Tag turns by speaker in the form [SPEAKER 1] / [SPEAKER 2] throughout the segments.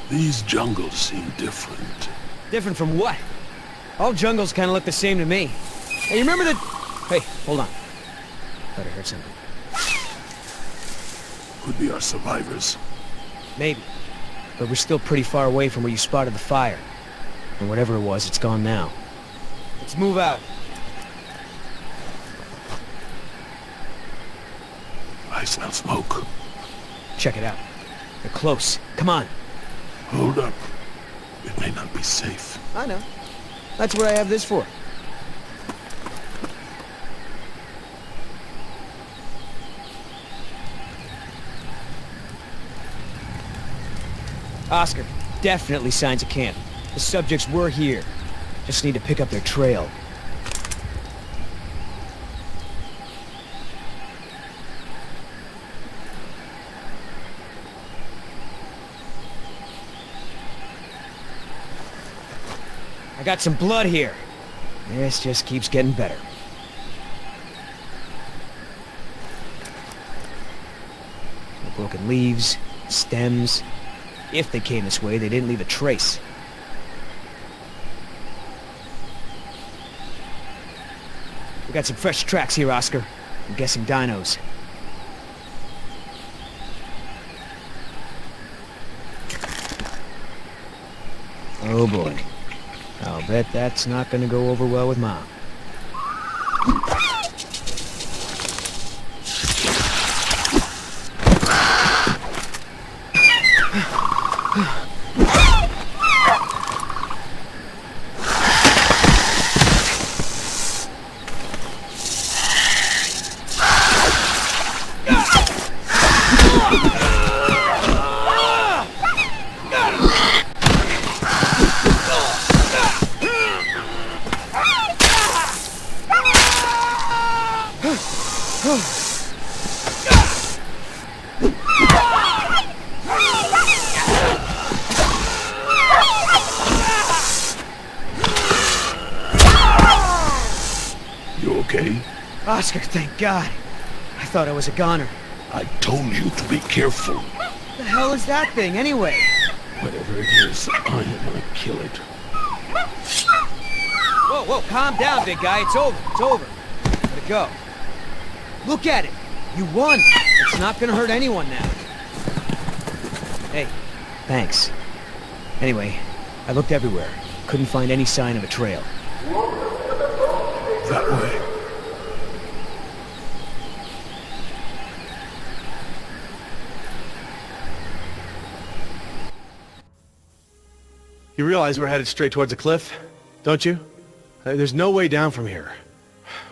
[SPEAKER 1] These jungles seem different.
[SPEAKER 2] Different from what? All jungles kind of look the same to me. Hey, you remember the... Hey, hold on. Thought I heard something.
[SPEAKER 1] Could be our survivors.
[SPEAKER 2] Maybe. But we're still pretty far away from where you spotted the fire. And whatever it was, it's gone now. Let's move out.
[SPEAKER 1] I smell smoke.
[SPEAKER 2] Check it out. They're close. Come on.
[SPEAKER 1] Hold up. It may not be safe.
[SPEAKER 2] I know. That's what I have this for. Oscar, definitely signs of camp. The subjects were here. Just need to pick up their trail. I got some blood here. This just keeps getting better. No broken leaves, stems. If they came this way, they didn't leave a trace. We got some fresh tracks here, Oscar. I'm guessing dinos. Oh boy. I'll bet that's not gonna go over well with Mom.
[SPEAKER 1] You okay?
[SPEAKER 2] Oscar, thank God. I thought I was a goner.
[SPEAKER 1] I told you to be careful.
[SPEAKER 2] What the hell is that thing, anyway?
[SPEAKER 1] Whatever it is, I am gonna kill it.
[SPEAKER 2] Whoa, whoa, calm down, big guy. It's over. It's over. Let it go. Look at it. You won. It's not gonna hurt anyone now. Hey, thanks. Anyway, I looked everywhere. Couldn't find any sign of a trail.
[SPEAKER 1] That way.
[SPEAKER 3] You realize we're headed straight towards a cliff, don't you? There's no way down from here.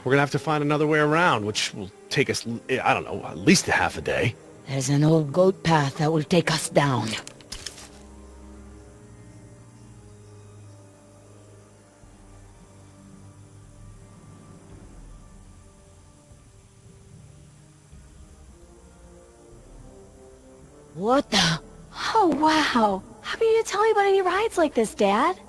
[SPEAKER 3] We're gonna have to find another way around, which will take us, I don't know, at least a half a day.
[SPEAKER 4] There's an old goat path that will take us down. What the?
[SPEAKER 5] Oh, wow. How come you didn't tell me about any rides like this, Dad?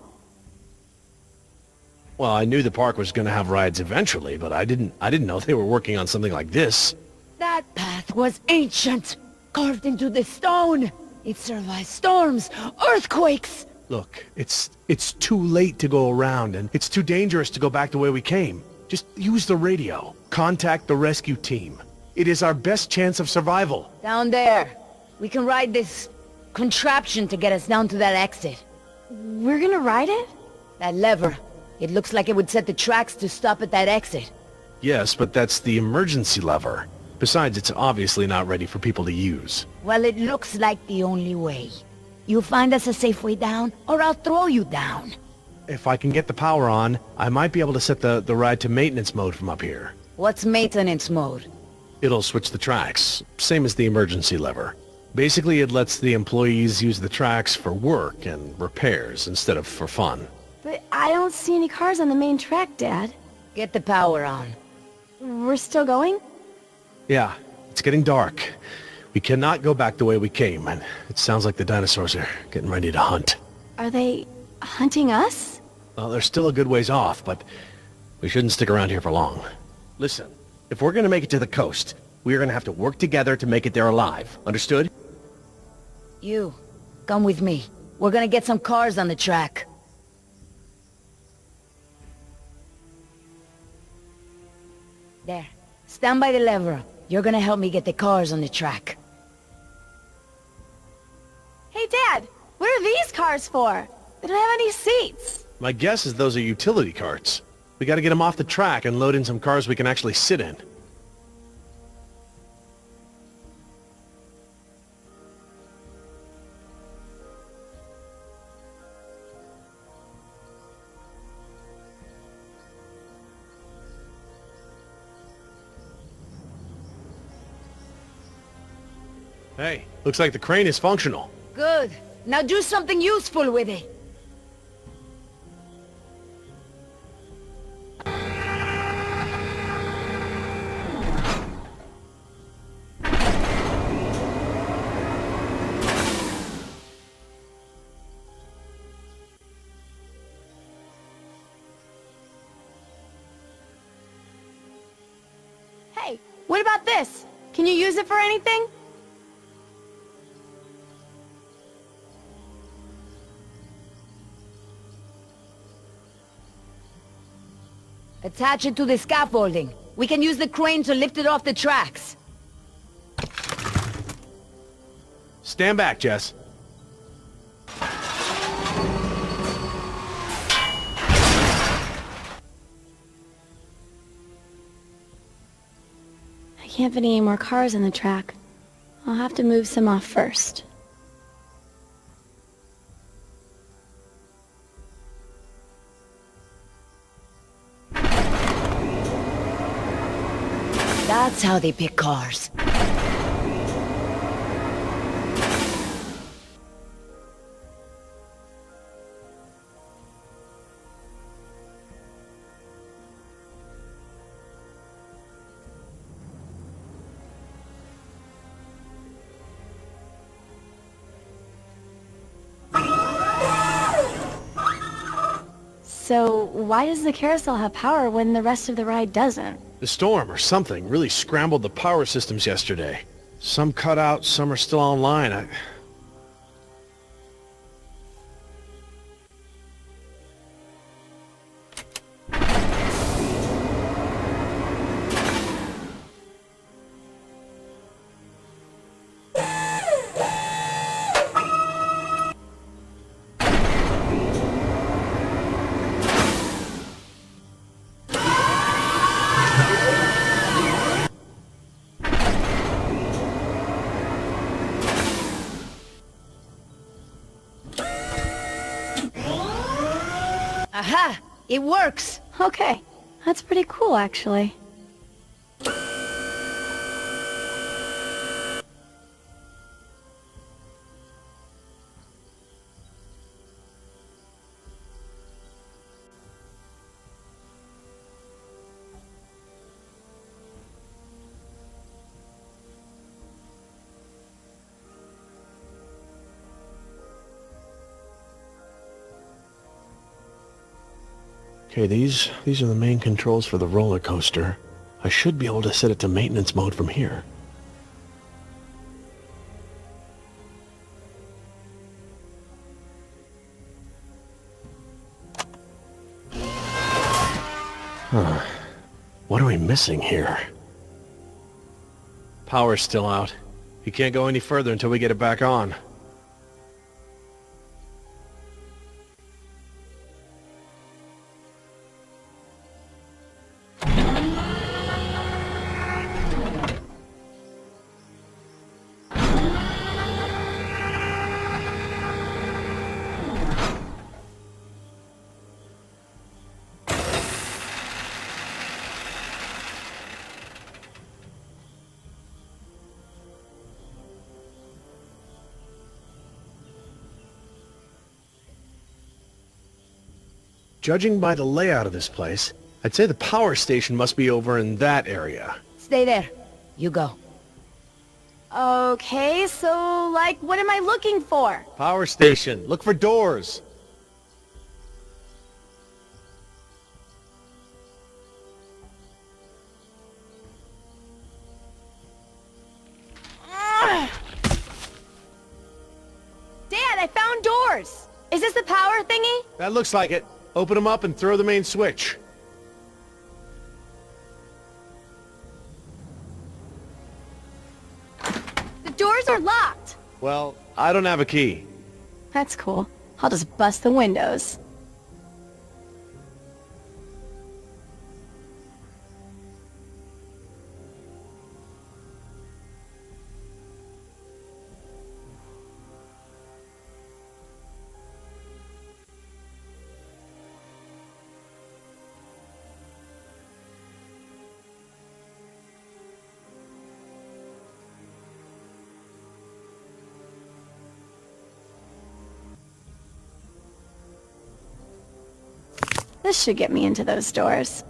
[SPEAKER 3] Well, I knew the park was gonna have rides eventually, but I didn't know they were working on something like this.
[SPEAKER 4] That path was ancient, carved into the stone. It survived storms, earthquakes.
[SPEAKER 3] Look, it's too late to go around, and it's too dangerous to go back the way we came. Just use the radio. Contact the rescue team. It is our best chance of survival.
[SPEAKER 4] Down there. We can ride this contraption to get us down to that exit.
[SPEAKER 5] We're gonna ride it?
[SPEAKER 4] That lever. It looks like it would set the tracks to stop at that exit.
[SPEAKER 3] Yes, but that's the emergency lever. Besides, it's obviously not ready for people to use.
[SPEAKER 4] Well, it looks like the only way. You find us a safe way down, or I'll throw you down.
[SPEAKER 3] If I can get the power on, I might be able to set the ride to maintenance mode from up here.
[SPEAKER 4] What's maintenance mode?
[SPEAKER 3] It'll switch the tracks, same as the emergency lever. Basically, it lets the employees use the tracks for work and repairs instead of for fun.
[SPEAKER 5] But I don't see any cars on the main track, Dad.
[SPEAKER 4] Get the power on.
[SPEAKER 5] We're still going?
[SPEAKER 3] Yeah, it's getting dark. We cannot go back the way we came, and it sounds like the dinosaurs are getting ready to hunt.
[SPEAKER 5] Are they hunting us?
[SPEAKER 3] Well, they're still a good ways off, but we shouldn't stick around here for long. Listen, if we're gonna make it to the coast, we're gonna have to work together to make it there alive. Understood?
[SPEAKER 4] You, come with me. We're gonna get some cars on the track. There. Stand by the lever. You're gonna help me get the cars on the track.
[SPEAKER 5] Hey, Dad, what are these cars for? They don't have any seats.
[SPEAKER 3] My guess is those are utility carts. We gotta get them off the track and load in some cars we can actually sit in. Hey, looks like the crane is functional.
[SPEAKER 4] Good. Now do something useful with it.
[SPEAKER 5] Hey, what about this? Can you use it for anything?
[SPEAKER 4] Attach it to the scaffolding. We can use the crane to lift it off the tracks.
[SPEAKER 3] Stand back, Jess.
[SPEAKER 5] I can't fit any more cars on the track. I'll have to move some off first.
[SPEAKER 4] That's how they pick cars.
[SPEAKER 5] So, why does the carousel have power when the rest of the ride doesn't?
[SPEAKER 3] The storm or something really scrambled the power systems yesterday. Some cut out, some are still online.
[SPEAKER 4] Aha! It works!
[SPEAKER 5] Okay, that's pretty cool, actually.
[SPEAKER 3] Okay, these are the main controls for the roller coaster. I should be able to set it to maintenance mode from here. Huh. What are we missing here? Power's still out. You can't go any further until we get it back on. Judging by the layout of this place, I'd say the power station must be over in that area.
[SPEAKER 4] Stay there. You go.
[SPEAKER 5] Okay, so, like, what am I looking for?
[SPEAKER 3] Power station. Look for doors.
[SPEAKER 5] Dad, I found doors! Is this the power thingy?
[SPEAKER 3] That looks like it. Open them up and throw the main switch.
[SPEAKER 5] The doors are locked!
[SPEAKER 3] Well, I don't have a key.
[SPEAKER 5] That's cool. I'll just bust the windows. This should get me into those doors.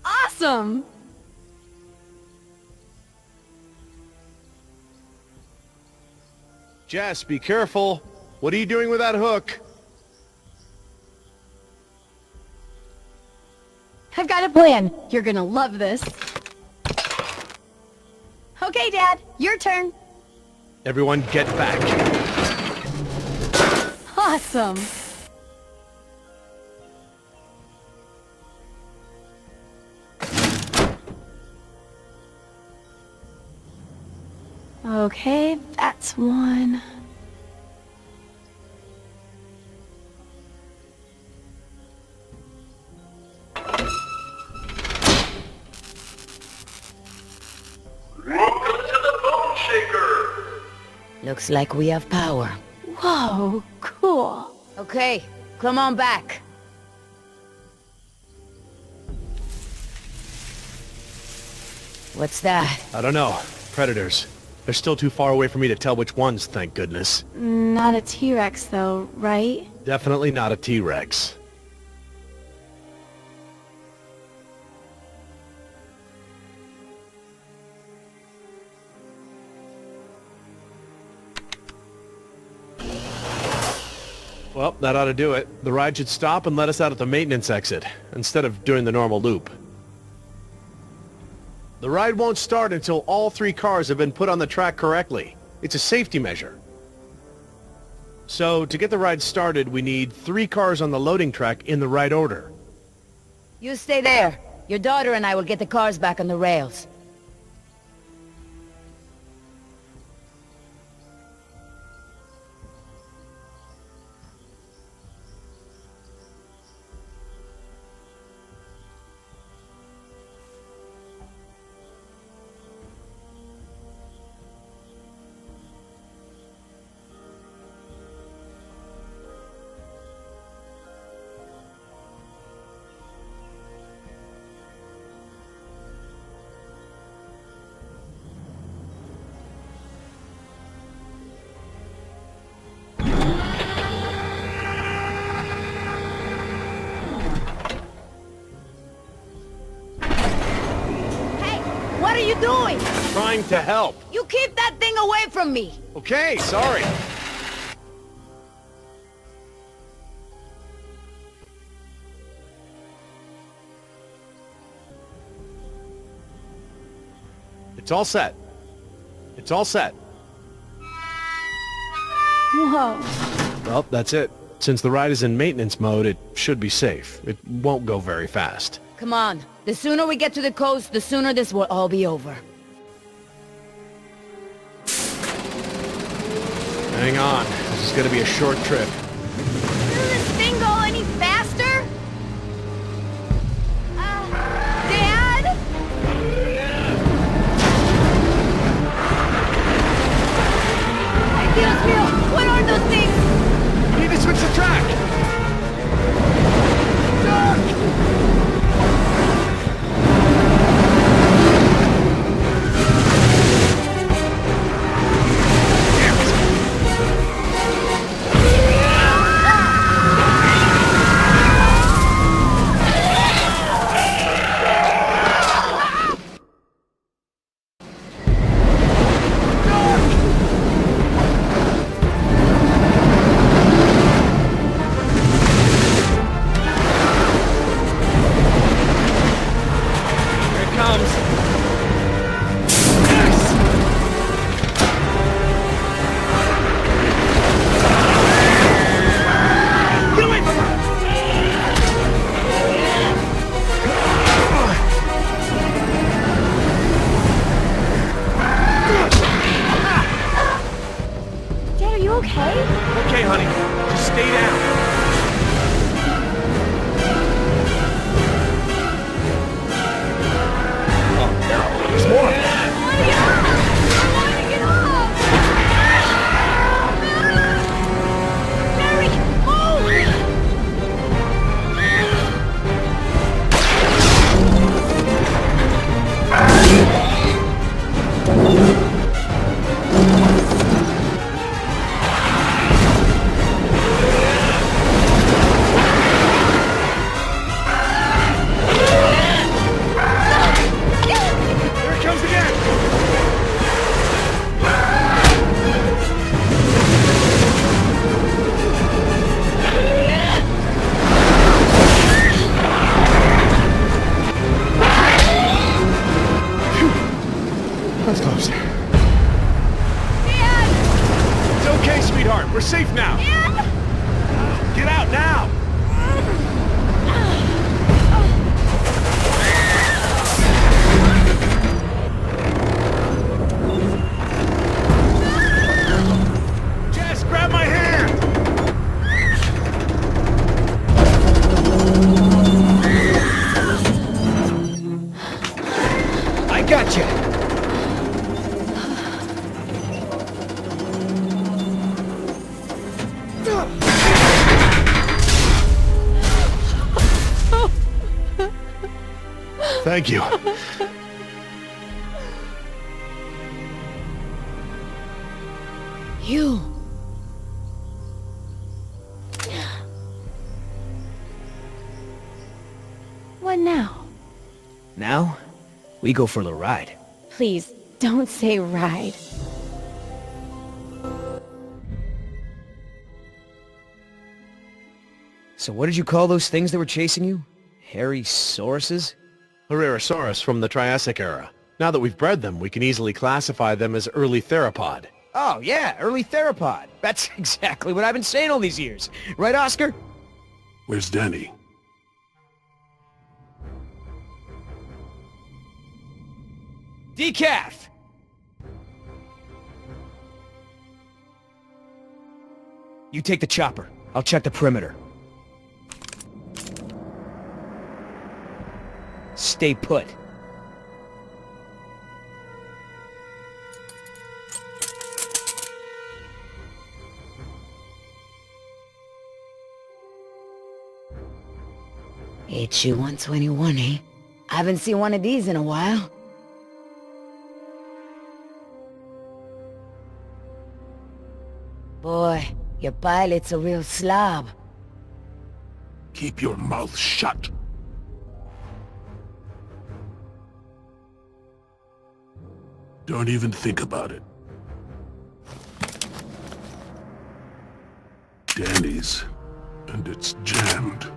[SPEAKER 5] Awesome!
[SPEAKER 3] Jess, be careful. What are you doing with that hook?
[SPEAKER 5] I've got a plan. You're gonna love this. Okay, Dad, your turn.
[SPEAKER 3] Everyone get back.
[SPEAKER 5] Awesome. Okay, that's one.
[SPEAKER 1] Welcome to the Bone Shaker!
[SPEAKER 4] Looks like we have power.
[SPEAKER 5] Whoa, cool.
[SPEAKER 4] Okay, come on back. What's that?
[SPEAKER 3] I don't know. Predators. They're still too far away for me to tell which ones, thank goodness.
[SPEAKER 5] Not a T-Rex though, right?
[SPEAKER 3] Definitely not a T-Rex. Well, that ought to do it. The ride should stop and let us out at the maintenance exit, instead of doing the normal loop. The ride won't start until all 3 cars have been put on the track correctly. It's a safety measure. So, to get the ride started, we need 3 cars on the loading track in the right order.
[SPEAKER 4] You stay there. Your daughter and I will get the cars back on the rails. What are you doing?
[SPEAKER 3] Trying to help.
[SPEAKER 4] You keep that thing away from me!
[SPEAKER 3] Okay, sorry. It's all set. It's all set.
[SPEAKER 5] Whoa.
[SPEAKER 3] Well, that's it. Since the ride is in maintenance mode, it should be safe. It won't go very fast.
[SPEAKER 4] Come on. The sooner we get to the coast, the sooner this will all be over.
[SPEAKER 3] Hang on. This is gonna be a short trip.
[SPEAKER 5] Doesn't this thing go any faster? Dad? Dios mío, what are those things?
[SPEAKER 3] We need to switch the track! stay down.
[SPEAKER 1] There's more!
[SPEAKER 3] There it comes again! That's close. It's okay, sweetheart. We're safe now. Get out now! Jess, grab my hand!
[SPEAKER 2] I gotcha!
[SPEAKER 3] Thank you.
[SPEAKER 4] You.
[SPEAKER 5] What now?
[SPEAKER 2] Now, we go for the ride.
[SPEAKER 5] Please, don't say ride.
[SPEAKER 2] So what did you call those things that were chasing you? Hairy sauruses?
[SPEAKER 3] Herrerasaurus from the Triassic era. Now that we've bred them, we can easily classify them as early theropod.
[SPEAKER 2] Oh, yeah, early theropod. That's exactly what I've been saying all these years. Right, Oscar?
[SPEAKER 1] Where's Danny?
[SPEAKER 2] Decaf! You take the chopper. I'll check the perimeter. Stay put.
[SPEAKER 4] HU-121, eh? I haven't seen one of these in a while. Boy, your pilot's a real slob.
[SPEAKER 1] Keep your mouth shut. Don't even think about it. Danny's, and it's jammed.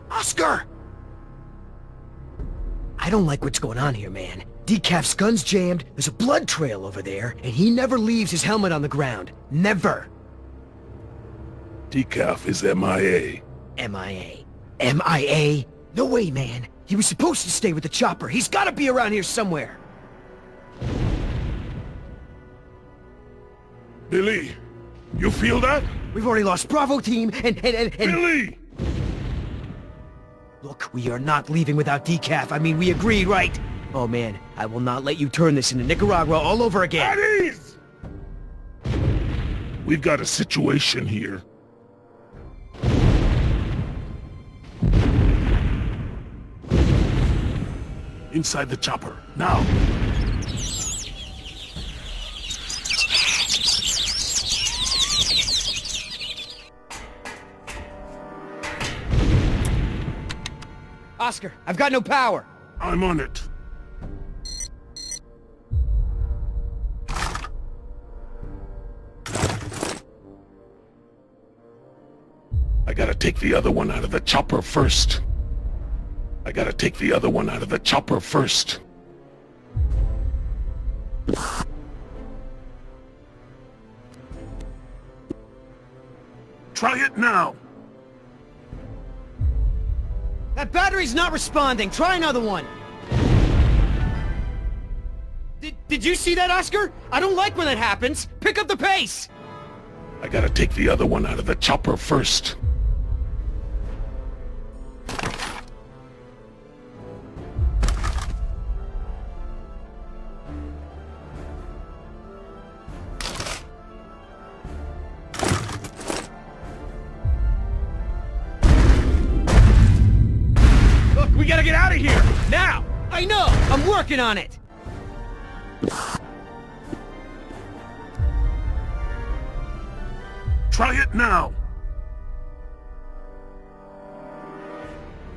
[SPEAKER 2] Oscar! I don't like what's going on here, man. Decaf's gun's jammed, there's a blood trail over there, and he never leaves his helmet on the ground. Never!
[SPEAKER 1] Decaf is MIA.
[SPEAKER 2] MIA. MIA? No way, man. He was supposed to stay with the chopper. He's gotta be around here somewhere.
[SPEAKER 1] Billy, you feel that?
[SPEAKER 2] We've already lost Bravo team, and...
[SPEAKER 1] Billy!
[SPEAKER 2] Look, we are not leaving without Decaf. I mean, we agreed, right? Oh, man, I will not let you turn this into Nicaragua all over again.
[SPEAKER 1] At ease! We've got a situation here. Inside the chopper, now!
[SPEAKER 2] Oscar, I've got no power.
[SPEAKER 1] I'm on it. I gotta take the other one out of the chopper first. I gotta take the other one out of the chopper first. Try it now.
[SPEAKER 2] That battery's not responding. Try another one. Did you see that, Oscar? I don't like when that happens. Pick up the pace.
[SPEAKER 1] I gotta take the other one out of the chopper first.
[SPEAKER 3] Look, we gotta get out of here! Now!
[SPEAKER 2] I know. I'm working on it.
[SPEAKER 1] Try it now.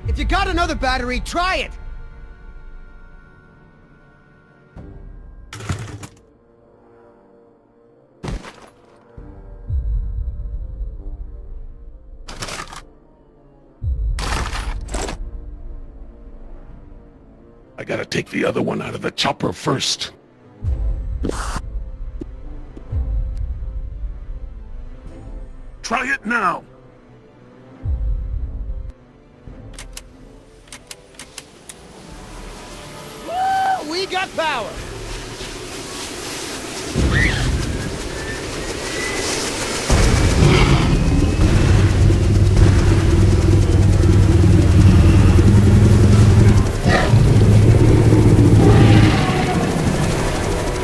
[SPEAKER 2] If you got another battery, try it.
[SPEAKER 1] I gotta take the other one out of the chopper first. Try it now.
[SPEAKER 2] Woo! We got power.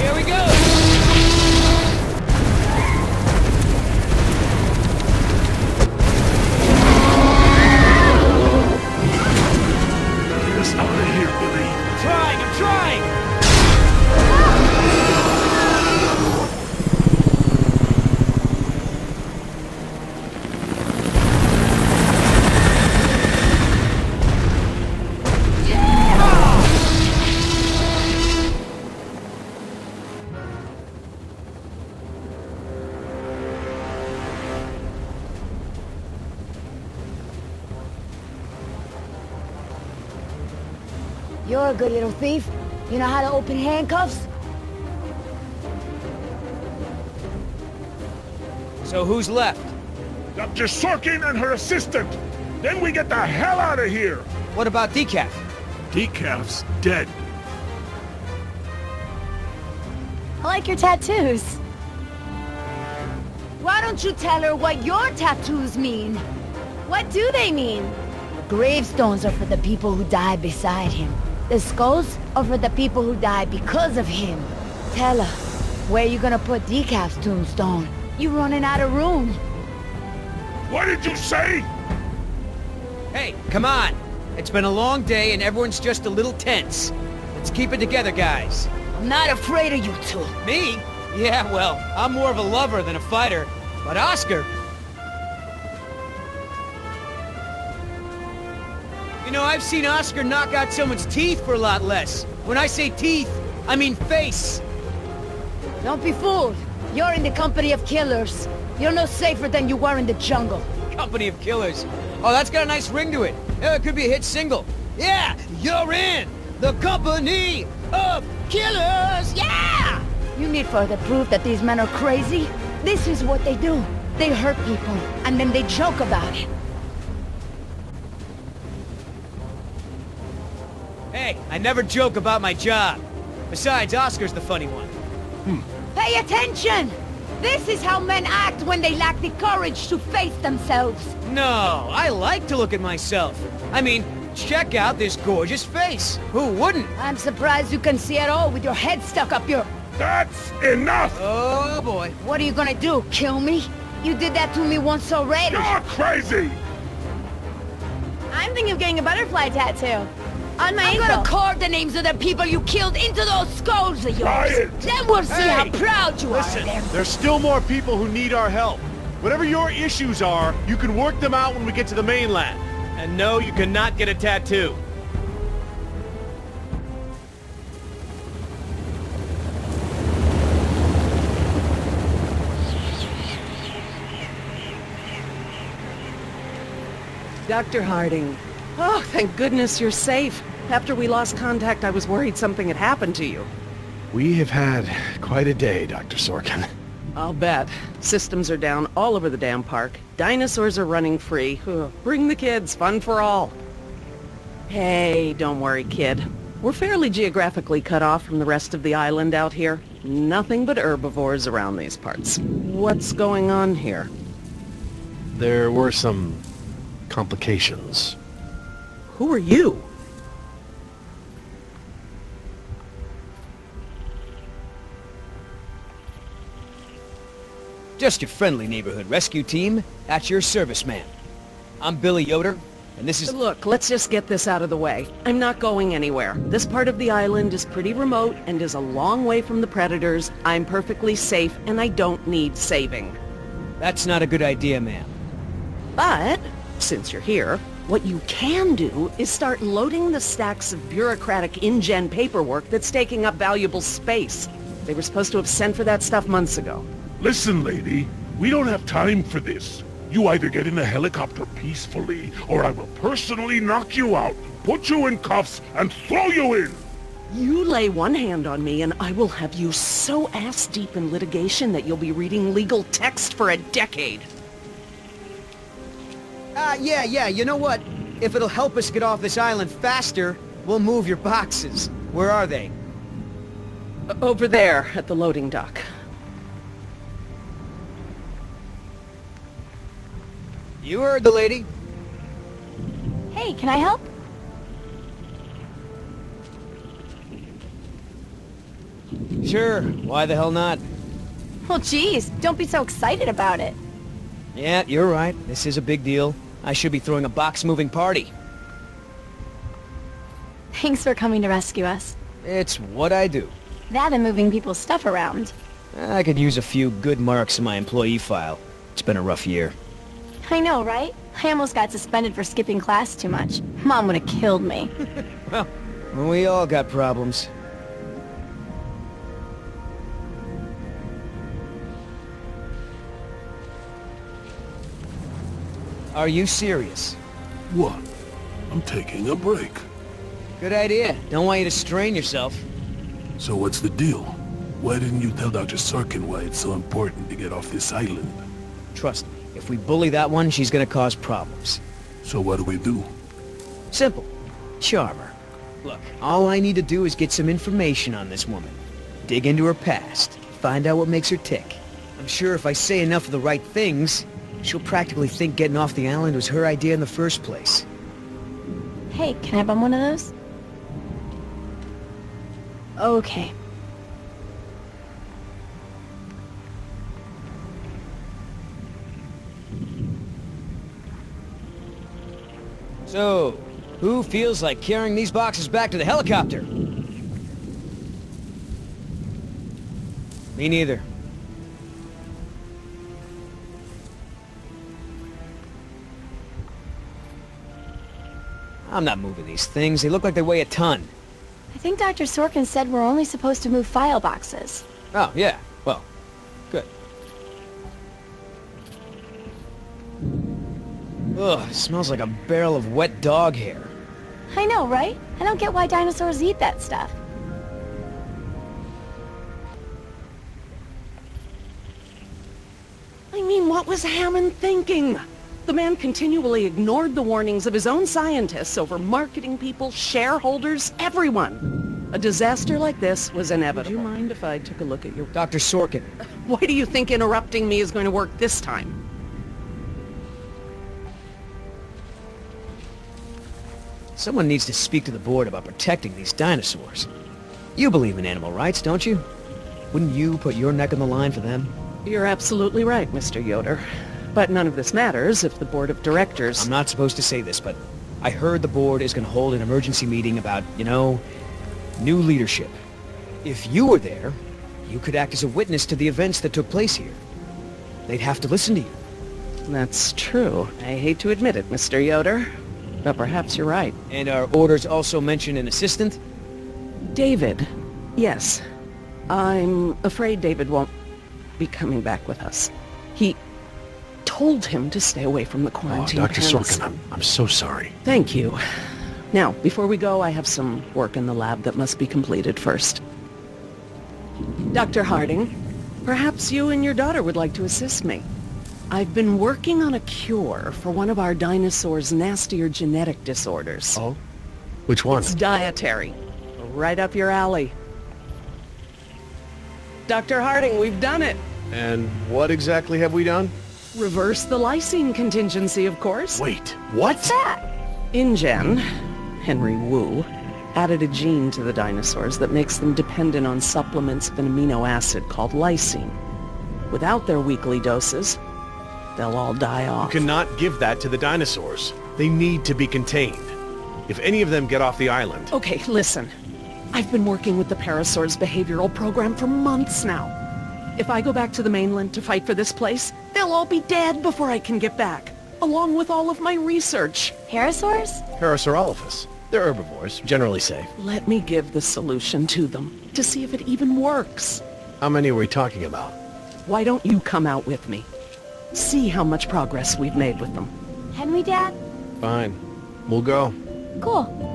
[SPEAKER 2] Here we go.
[SPEAKER 1] Get us out of here, Billy.
[SPEAKER 2] I'm trying.
[SPEAKER 4] You're a good little thief. You know how to open handcuffs?
[SPEAKER 2] So who's left?
[SPEAKER 1] Dr. Sorkin and her assistant. Then we get the hell out of here.
[SPEAKER 2] What about Decaf?
[SPEAKER 1] Decaf's dead.
[SPEAKER 5] I like your tattoos.
[SPEAKER 4] Why don't you tell her what your tattoos mean?
[SPEAKER 5] What do they mean?
[SPEAKER 4] Gravestones are for the people who died beside him. The skulls are for the people who died because of him. Tell her, where you gonna put Decaf's tombstone? You running out of room.
[SPEAKER 1] What did you say?
[SPEAKER 2] Hey, come on. It's been a long day and everyone's just a little tense. Let's keep it together, guys.
[SPEAKER 4] I'm not afraid of you two.
[SPEAKER 2] Me? Yeah, well, I'm more of a lover than a fighter. But Oscar... You know, I've seen Oscar knock out someone's teeth for a lot less. When I say teeth, I mean face.
[SPEAKER 4] Don't be fooled. You're in the company of killers. You're no safer than you were in the jungle.
[SPEAKER 2] Company of killers. Oh, that's got a nice ring to it. Yeah, it could be a hit single. Yeah, you're in the company of killers. Yeah!
[SPEAKER 4] You need further proof that these men are crazy? This is what they do. They hurt people, and then they joke about it.
[SPEAKER 2] Hey, I never joke about my job. Besides, Oscar's the funny one.
[SPEAKER 4] Pay attention! This is how men act when they lack the courage to face themselves.
[SPEAKER 2] No, I like to look at myself. I mean, check out this gorgeous face. Who wouldn't?
[SPEAKER 4] I'm surprised you can see at all with your head stuck up your...
[SPEAKER 1] That's enough!
[SPEAKER 2] Oh, boy.
[SPEAKER 4] What are you gonna do, kill me? You did that to me once already.
[SPEAKER 1] You're crazy!
[SPEAKER 5] I'm thinking of getting a butterfly tattoo. On my
[SPEAKER 4] I'm
[SPEAKER 5] ankle.
[SPEAKER 4] gonna carve the names of the people you killed into those skulls of yours.
[SPEAKER 1] Try it.
[SPEAKER 4] Then we'll see how
[SPEAKER 3] Hey,
[SPEAKER 4] proud you
[SPEAKER 3] Listen,
[SPEAKER 4] are of them.
[SPEAKER 3] there's still more people who need our help. Whatever your issues are, you can work them out when we get to the mainland. And no, you cannot get a tattoo.
[SPEAKER 6] Dr. Harding. Oh, thank goodness you're safe. After we lost contact, I was worried something had happened to you.
[SPEAKER 3] We have had quite a day, Dr. Sorkin.
[SPEAKER 6] I'll bet. Systems are down all over the damn park. Dinosaurs are running free. Ugh, bring the kids, fun for all. Hey, don't worry, kid. We're fairly geographically cut off from the rest of the island out here. Nothing but herbivores around these parts. What's going on here?
[SPEAKER 3] There were some complications.
[SPEAKER 6] Who are you?
[SPEAKER 2] Just your friendly neighborhood rescue team. At your service, ma'am. I'm Billy Yoder, and this is...
[SPEAKER 6] Look, let's just get this out of the way. I'm not going anywhere. This part of the island is pretty remote and is a long way from the predators. I'm perfectly safe, and I don't need saving.
[SPEAKER 2] That's not a good idea, ma'am.
[SPEAKER 6] But, since you're here, what you can do is start loading the stacks of bureaucratic InGen paperwork that's taking up valuable space. They were supposed to have sent for that stuff months ago.
[SPEAKER 1] Listen, lady, we don't have time for this. You either get in the helicopter peacefully, or I will personally knock you out, put you in cuffs, and throw you in!
[SPEAKER 6] You lay one hand on me and I will have you so ass-deep in litigation that you'll be reading legal text for a decade.
[SPEAKER 2] Yeah, you know what? If it'll help us get off this island faster, we'll move your boxes. Where are they?
[SPEAKER 6] Over there, at the loading dock.
[SPEAKER 2] You heard the lady.
[SPEAKER 5] Hey, can I help?
[SPEAKER 2] Sure, why the hell not?
[SPEAKER 5] Well, geez, don't be so excited about it.
[SPEAKER 2] Yeah, you're right. This is a big deal. I should be throwing a box-moving party.
[SPEAKER 5] Thanks for coming to rescue us.
[SPEAKER 2] It's what I do.
[SPEAKER 5] That and moving people's stuff around.
[SPEAKER 2] I could use a few good marks in my employee file. It's been a rough year.
[SPEAKER 5] I know, right? I almost got suspended for skipping class too much. Mom would have killed me.
[SPEAKER 2] Well, we all got problems. Are you serious?
[SPEAKER 1] What? I'm taking a break.
[SPEAKER 2] Good idea. Don't want you to strain yourself.
[SPEAKER 1] So what's the deal? Why didn't you tell Dr. Sorkin why it's so important to get off this island?
[SPEAKER 2] Trust me, if we bully that one, she's gonna cause problems.
[SPEAKER 1] So what do we do?
[SPEAKER 2] Simple. Charm her. Look, all I need to do is get some information on this woman. Dig into her past. Find out what makes her tick. I'm sure if I say enough of the right things, she'll practically think getting off the island was her idea in the first place.
[SPEAKER 5] Hey, can I bum one of those? Okay.
[SPEAKER 2] So, who feels like carrying these boxes back to the helicopter? Me neither. I'm not moving these things. They look like they weigh a ton.
[SPEAKER 5] I think Dr. Sorkin said we're only supposed to move file boxes.
[SPEAKER 2] Oh, yeah. Well, good. Ugh, it smells like a barrel of wet dog hair.
[SPEAKER 5] I know, right? I don't get why dinosaurs eat that stuff.
[SPEAKER 6] I mean, what was Hammond thinking? The man continually ignored the warnings of his own scientists over marketing people, shareholders, everyone. A disaster like this was inevitable. Would you mind if I took a look at your...
[SPEAKER 2] Dr. Sorkin.
[SPEAKER 6] Why do you think interrupting me is going to work this time?
[SPEAKER 2] Someone needs to speak to the board about protecting these dinosaurs. You believe in animal rights, don't you? Wouldn't you put your neck on the line for them?
[SPEAKER 6] You're absolutely right, Mr. Yoder. But none of this matters if the board of directors...
[SPEAKER 2] I'm not supposed to say this, but I heard the board is going to hold an emergency meeting about, new leadership. If you were there, you could act as a witness to the events that took place here. They'd have to listen to you.
[SPEAKER 6] That's true. I hate to admit it, Mr. Yoder. But perhaps you're right.
[SPEAKER 2] And our orders also mention an assistant?
[SPEAKER 6] David. Yes. I'm afraid David won't be coming back with us. He told him to stay away from the quarantine.
[SPEAKER 3] Dr. Sorkin, I'm so sorry.
[SPEAKER 6] Thank you. Now, before we go, I have some work in the lab that must be completed first. Dr. Harding, Perhaps you and your daughter would like to assist me. I've been working on a cure for one of our dinosaurs' nastier genetic disorders.
[SPEAKER 3] Oh? Which one?
[SPEAKER 6] It's dietary. Right up your alley. Dr. Harding, we've done it.
[SPEAKER 3] And what exactly have we done?
[SPEAKER 6] Reverse the lysine contingency, of course.
[SPEAKER 3] Wait, what?
[SPEAKER 6] InGen, Henry Wu, added a gene to the dinosaurs that makes them dependent on supplements of an amino acid called lysine. Without their weekly doses, they'll all die off.
[SPEAKER 3] You cannot give that to the dinosaurs. They need to be contained. If any of them get off the island...
[SPEAKER 6] Okay, listen. I've been working with the Parasaur's behavioral program for months now. If I go back to the mainland to fight for this place, they'll all be dead before I can get back, along with all of my research.
[SPEAKER 5] Parasaurs?
[SPEAKER 3] Parasaurolophus. They're herbivores, generally safe.
[SPEAKER 6] Let me give the solution to them, to see if it even works.
[SPEAKER 3] How many are we talking about?
[SPEAKER 6] Why don't you come out with me? See how much progress we've made with them.
[SPEAKER 5] Henry, Dad?
[SPEAKER 3] Fine. We'll go.
[SPEAKER 5] Cool.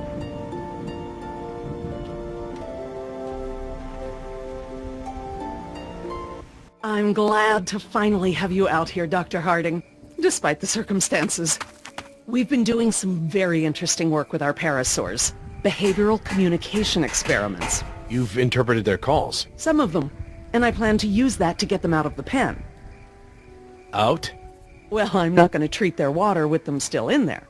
[SPEAKER 6] I'm glad to finally have you out here, Dr. Harding, despite the circumstances. We've been doing some very interesting work with our parasaurs. Behavioral communication experiments.
[SPEAKER 3] You've interpreted their calls.
[SPEAKER 6] Some of them. And I plan to use that to get them out of the pen.
[SPEAKER 3] Out?
[SPEAKER 6] Well, I'm not going to treat their water with them still in there.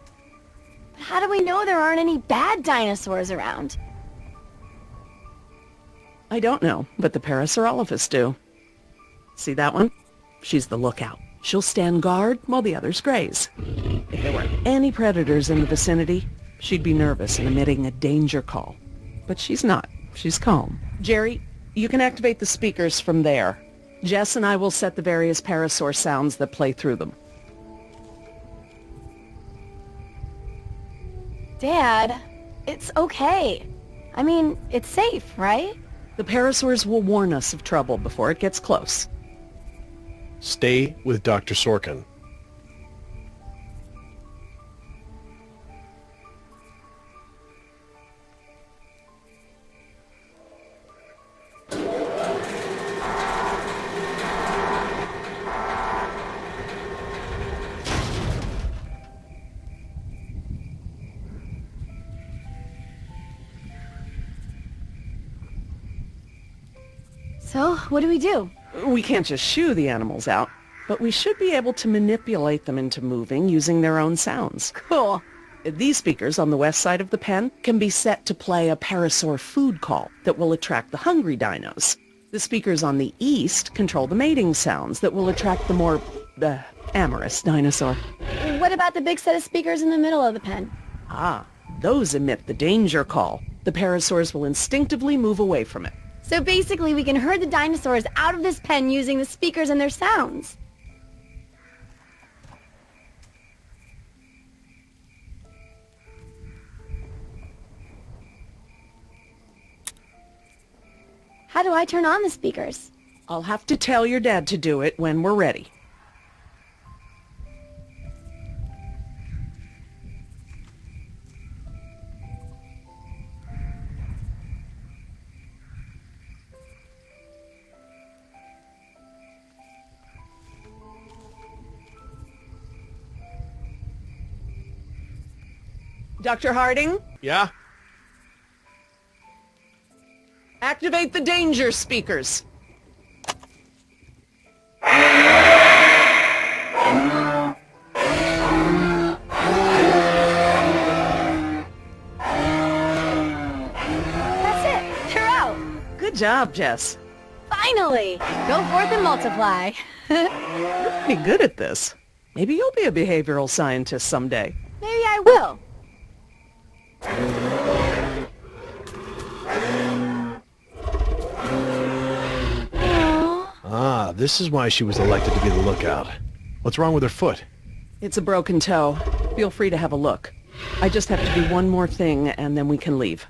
[SPEAKER 5] But how do we know there aren't any bad dinosaurs around?
[SPEAKER 6] I don't know, but the Parasaurolophus do. See that one? She's the lookout. She'll stand guard while the others graze. If there were any predators in the vicinity, she'd be nervous and emitting a danger call. But she's not. She's calm. Jerry, you can activate the speakers from there. Jess and I will set the various parasaur sounds that play through them.
[SPEAKER 5] Dad, it's okay. I mean, it's safe, right?
[SPEAKER 6] The parasaurs will warn us of trouble before it gets close.
[SPEAKER 3] Stay with Dr. Sorkin.
[SPEAKER 5] So, what do we do?
[SPEAKER 6] We can't just shoo the animals out, but we should be able to manipulate them into moving using their own sounds.
[SPEAKER 5] Cool.
[SPEAKER 6] These speakers on the west side of the pen can be set to play a parasaur food call that will attract the hungry dinos. The speakers on the east control the mating sounds that will attract the more, amorous dinosaur.
[SPEAKER 5] What about the big set of speakers in the middle of the pen?
[SPEAKER 6] Ah, those emit the danger call. The parasaurs will instinctively move away from it.
[SPEAKER 5] So basically we can herd the dinosaurs out of this pen using the speakers and their sounds. How do I turn on the speakers?
[SPEAKER 6] I'll have to tell your dad to do it when we're ready. Dr. Harding,
[SPEAKER 3] Yeah?
[SPEAKER 6] activate the danger speakers.
[SPEAKER 5] That's it. They're out.
[SPEAKER 6] Good job, Jess.
[SPEAKER 5] Finally. Go forth and multiply.
[SPEAKER 6] You're pretty good at this. Maybe you'll be a behavioral scientist someday.
[SPEAKER 5] Maybe I will.
[SPEAKER 3] Ah, this is why she was elected to be the lookout. What's wrong with her foot?
[SPEAKER 6] It's a broken toe. Feel free to have a look. I just have to do one more thing, and then we can leave.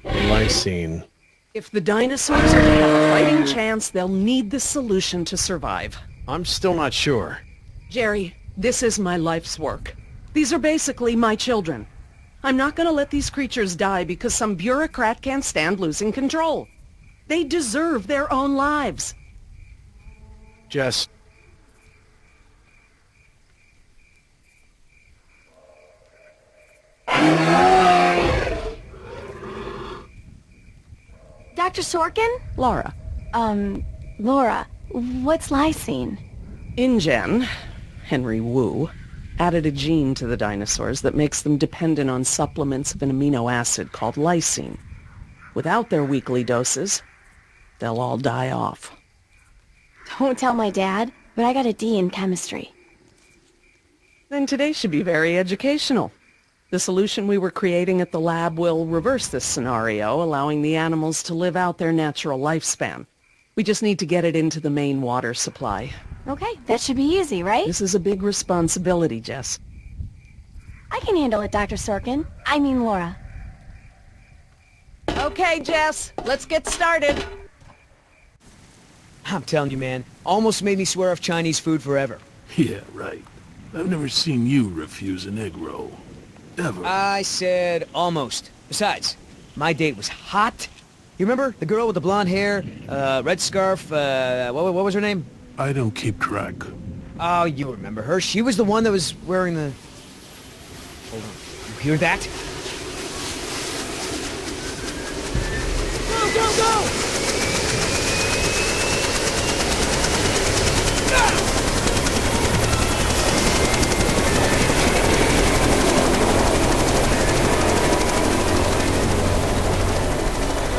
[SPEAKER 3] Lysine.
[SPEAKER 6] If the dinosaurs are to have a fighting chance, they'll need this solution to survive.
[SPEAKER 3] I'm still not sure.
[SPEAKER 6] Jerry, this is my life's work. These are basically my children. I'm not going to let these creatures die because some bureaucrat can't stand losing control. They deserve their own lives.
[SPEAKER 3] Jess,
[SPEAKER 5] Dr. Sorkin?
[SPEAKER 6] Laura.
[SPEAKER 5] Laura, what's lysine?
[SPEAKER 6] InGen, Henry Wu, added a gene to the dinosaurs that makes them dependent on supplements of an amino acid called lysine. Without their weekly doses, they'll all die off.
[SPEAKER 5] Don't tell my dad, but I got a D in chemistry.
[SPEAKER 6] Then today should be very educational. The solution we were creating at the lab will reverse this scenario, allowing the animals to live out their natural lifespan. We just need to get it into the main water supply.
[SPEAKER 5] Okay, that should be easy, right?
[SPEAKER 6] This is a big responsibility, Jess.
[SPEAKER 5] I can handle it, Dr. Sorkin. I mean Laura.
[SPEAKER 6] Okay, Jess, let's get started.
[SPEAKER 2] I'm telling you, man, almost made me swear off Chinese food forever.
[SPEAKER 7] Yeah, right. I've never seen you refuse an egg roll. Ever.
[SPEAKER 2] I said almost. Besides, my date was hot. You remember? The girl with the blonde hair, red scarf, what was her name?
[SPEAKER 7] I don't keep track.
[SPEAKER 2] Oh, you remember her. She was the one that was wearing the... Hold on. You hear that? Go, go, go!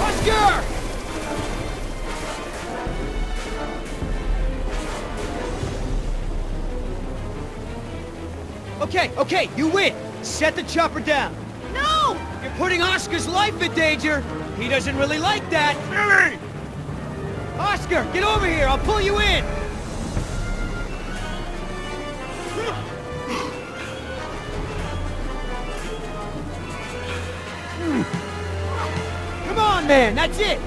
[SPEAKER 2] Oscar! Okay, you win. Set the chopper down. No! You're putting Oscar's life in danger. He doesn't really like that.
[SPEAKER 1] Billy!
[SPEAKER 2] Oscar, get over here. I'll pull you in. Come on, man. That's it.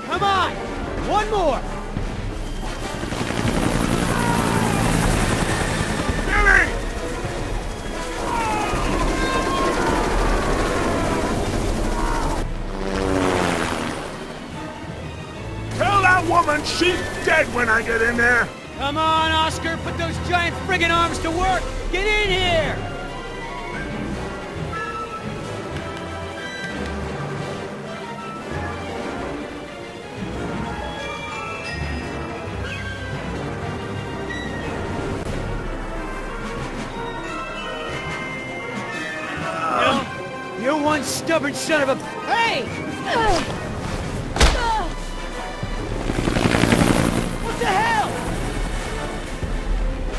[SPEAKER 2] Come on. One more.
[SPEAKER 1] Billy! Tell that woman she's dead when I get in there!
[SPEAKER 2] Come on, Oscar. Put those giant friggin' arms to work. Get in here. You're one stubborn son of a... Hey! What the hell?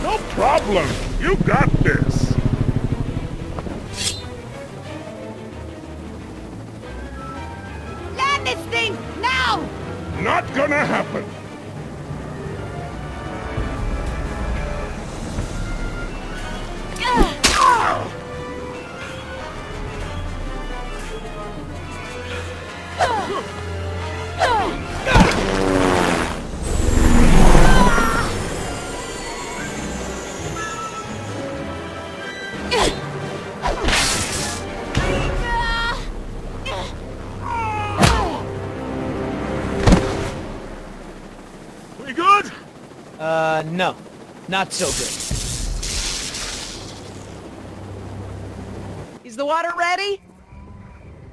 [SPEAKER 1] No problem. You got this.
[SPEAKER 4] Land this thing, now!
[SPEAKER 1] Not gonna happen. We good?
[SPEAKER 2] No. Not so good.
[SPEAKER 6] Is the water ready?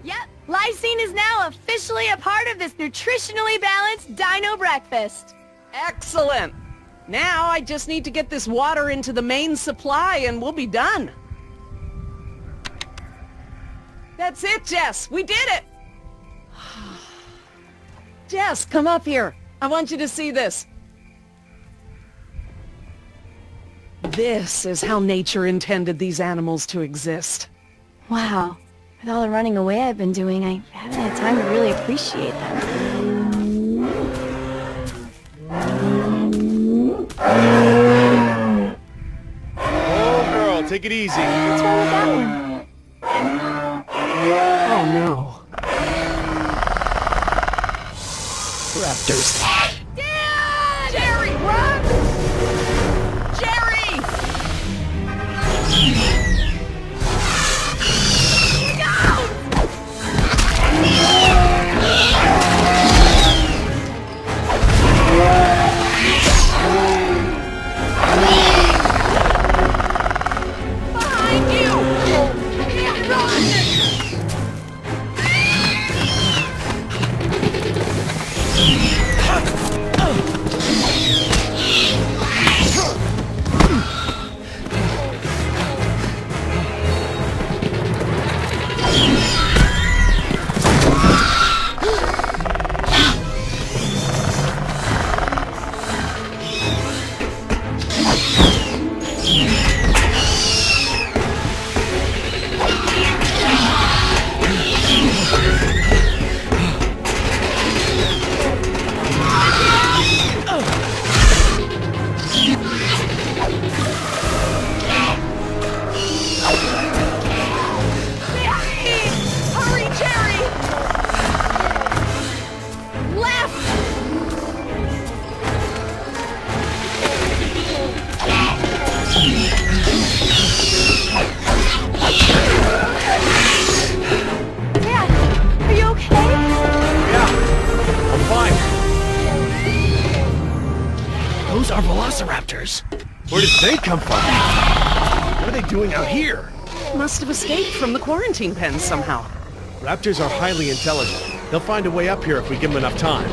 [SPEAKER 5] Yep, lysine is now officially a part of this nutritionally balanced dino breakfast.
[SPEAKER 6] Excellent. Now I just need to get this water into the main supply and we'll be done. That's it, Jess. We did it. Jess, come up here. I want you to see this. This is how nature intended these animals to exist.
[SPEAKER 5] Wow, with all the running away I've been doing, I haven't had time to really appreciate them.
[SPEAKER 3] oh girl, take it easy.
[SPEAKER 5] What's wrong with that one?
[SPEAKER 6] Oh no. Raptors.
[SPEAKER 5] Dad! Jerry, run! Jerry!
[SPEAKER 3] raptors. Where did they come from? What are they doing out here?
[SPEAKER 6] Must have escaped from the quarantine pen somehow.
[SPEAKER 3] Raptors are highly intelligent. They'll find a way up here if we give them enough time.